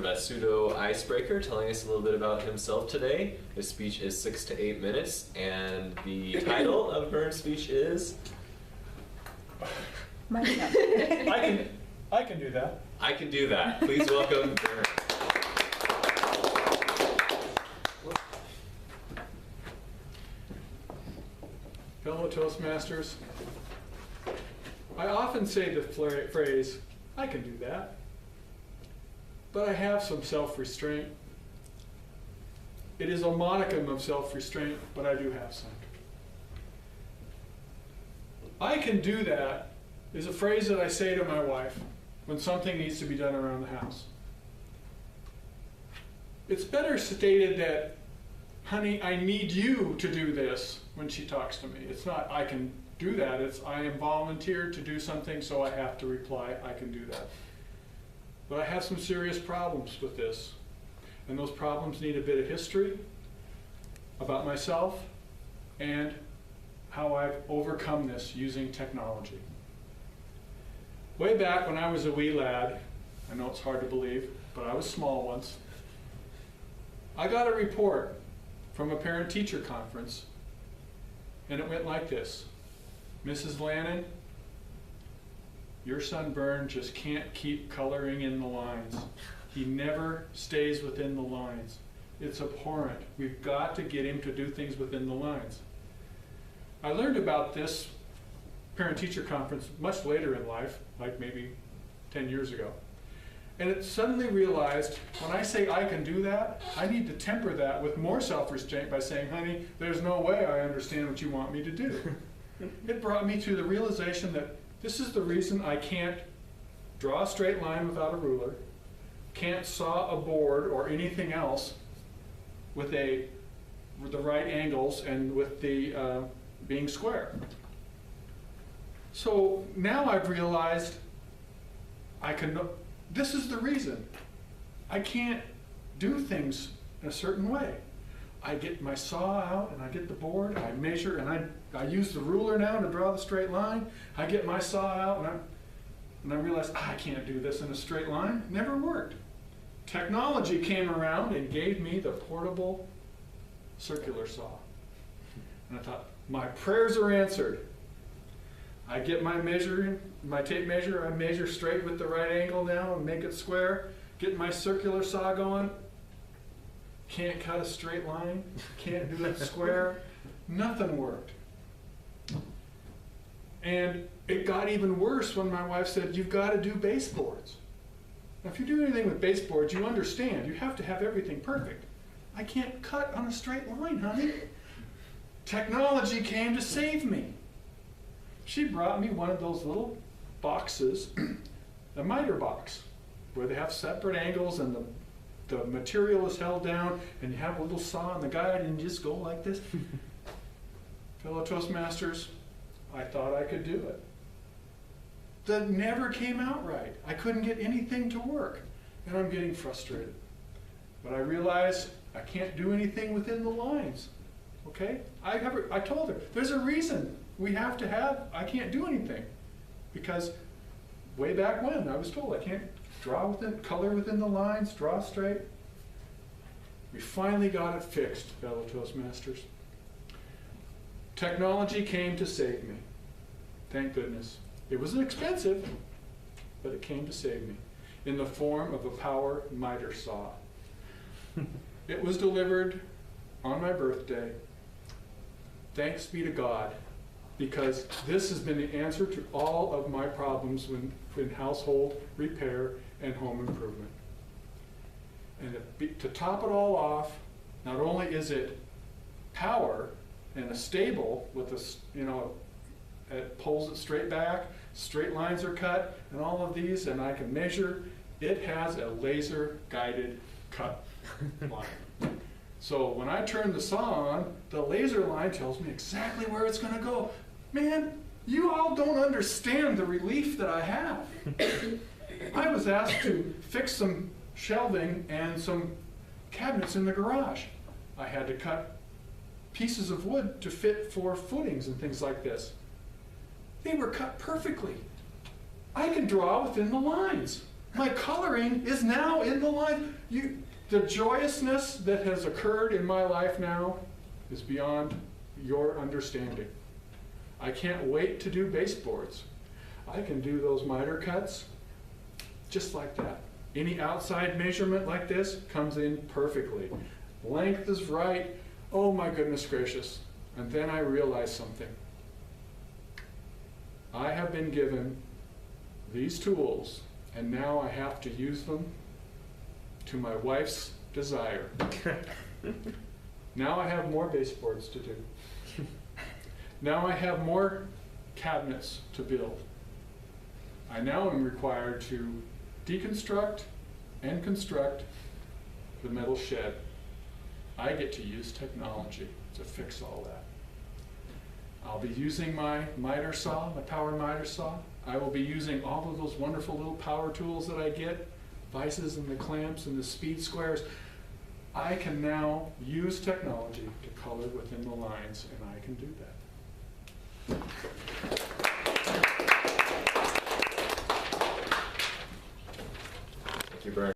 recorded by Pseudo Ice-Breaker, telling us a little bit about himself today. His speech is 6 to 8 minutes, and the title of Bern's speech is... I can do that. I Can Do That. Please welcome Bern. Fellow Toastmasters, I often say the phrase, I can do that, but I have some self-restraint. It is a modicum of self-restraint, but I do have some. I can do that is a phrase that I say to my wife when something needs to be done around the house. It's better stated that, honey, I need you to do this when she talks to me. It's not, I can do that. It's, I am volunteered to do something, so I have to reply, I can do that. But I have some serious problems with this. And those problems need a bit of history about myself and how I've overcome this using technology. Way back when I was a wee lad, I know it's hard to believe, but I was small once, I got a report from a parent-teacher conference, and it went like this. Mrs. Lannan, your son Bern just can't keep coloring in the lines. He never stays within the lines. It's abhorrent. We've got to get him to do things within the lines. I learned about this parent-teacher conference much later in life, like maybe 10 years ago. And it suddenly realized, when I say I can do that, I need to temper that with more self-restraint by saying, honey, there's no way I understand what you want me to do. It brought me to the realization that this is the reason I can't draw a straight line without a ruler, can't saw a board or anything else with the right angles and with the being square. So now I've realized this is the reason. I can't do things in a certain way. I get my saw out and I get the board, I measure, and I use the ruler now to draw the straight line. I get my saw out and I realize I can't do this in a straight line. Never worked. Technology came around and gave me the portable circular saw. And I thought, my prayers are answered. I get my tape measure, I measure straight with the right angle now and make it square. Get my circular saw going. Can't cut a straight line, can't do it square. Nothing worked. And it got even worse when my wife said, you've got to do baseboards. Now, if you do anything with baseboards, you understand, you have to have everything perfect. I can't cut on a straight line, honey. Technology came to save me. She brought me one of those little boxes, a miter box, where they have separate angles and the material is held down and you have a little saw on the guide and you just go like this. Fellow Toastmasters, I thought I could do it. That never came out right. I couldn't get anything to work and I'm getting frustrated. But I realized I can't do anything within the lines. Okay? I told her, there's a reason I can't do anything. Because way back when I was told I can't color within the lines, draw straight. We finally got it fixed, fellow Toastmasters. Technology came to save me. Thank goodness. It was expensive, but it came to save me in the form of a power miter saw. It was delivered on my birthday. Thanks be to God, because this has been the answer to all of my problems in household repair and home improvement. And to top it all off, not only is it power and a stable with this, it pulls it straight back, straight lines are cut, and all of these, and I can measure, it has a laser guided cut line. So when I turn the saw on, the laser line tells me exactly where it's going to go. Man, you all don't understand the relief that I have. I was asked to fix some shelving and some cabinets in the garage. I had to cut pieces of wood to fit for footings and things like this. They were cut perfectly. I can draw within the lines. My coloring is now in the line. The joyousness that has occurred in my life now is beyond your understanding. I can't wait to do baseboards. I can do those miter cuts just like that. Any outside measurement like this comes in perfectly. Length is right. Oh my goodness gracious. And then I realized something. I have been given these tools, and now I have to use them to my wife's desire. Now I have more baseboards to do. Now I have more cabinets to build. I now am required to deconstruct and construct the metal shed. I get to use technology to fix all that. I'll be using my miter saw, my power miter saw. I will be using all of those wonderful little power tools that I get, vices and the clamps and the speed squares. I can now use technology to color within the lines, and I can do that.